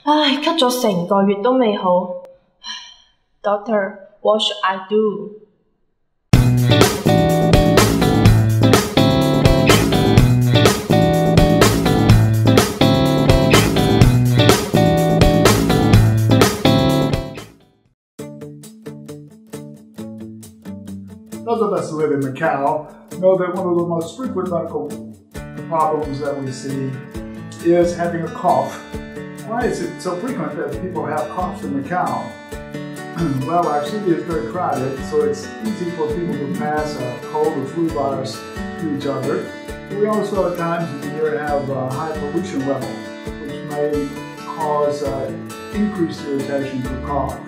唉，咳咗成個月都未好。Doctor, what should I do? Those of us who live in Macau know that one of the most frequent medical problems that we see is having a cough. Why is it so frequent that people have coughs in Macau? Well, our city is very crowded, so it's easy for people to pass a cold or flu virus to each other. We also at times of the year have a high pollution level, which may cause increased irritation for cough.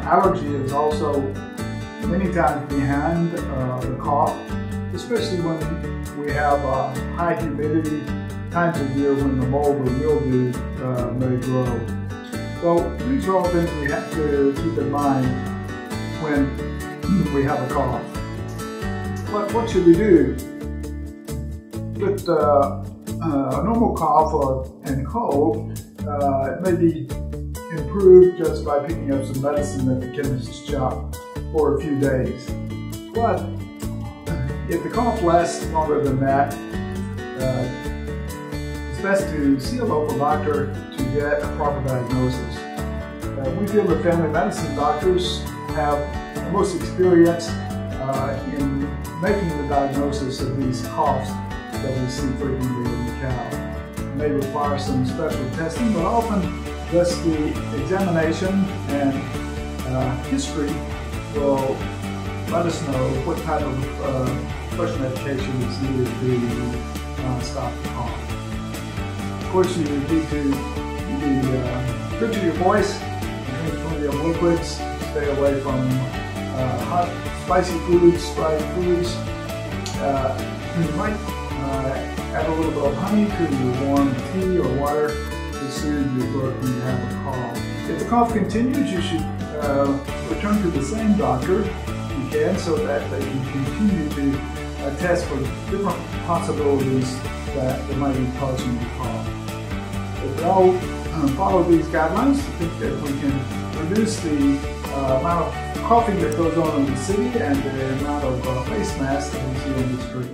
Allergy is also many times behind the cough, especially when we have high humidity, times of year when the mold or mildew may grow. So these are all things we have to keep in mind when we have a cough. But what should we do? With a normal cough and cold, it may be improved just by picking up some medicine at the chemist's shop for a few days. But if the cough lasts longer than that, it's best to see a local doctor to get a proper diagnosis. We feel that family medicine doctors have the most experience in making the diagnosis of these coughs that we see frequently in Macau. It may require some special testing, but often just the examination and history will let us know what type of fresh medication is needed to stop the cough. Of course, you need to be good to your voice, drink plenty of liquids, stay away from hot, spicy foods, fried foods. You might add a little bit of honey to your warm tea or water to soothe your throat when you have a cough. If the cough continues, you should return to the same doctor if you can, so that they can continue to test for different possibilities that might be causing the cough. If we all follow these guidelines, I think that we can reduce the amount of coughing that goes on in the city and the amount of face masks that we see on the street.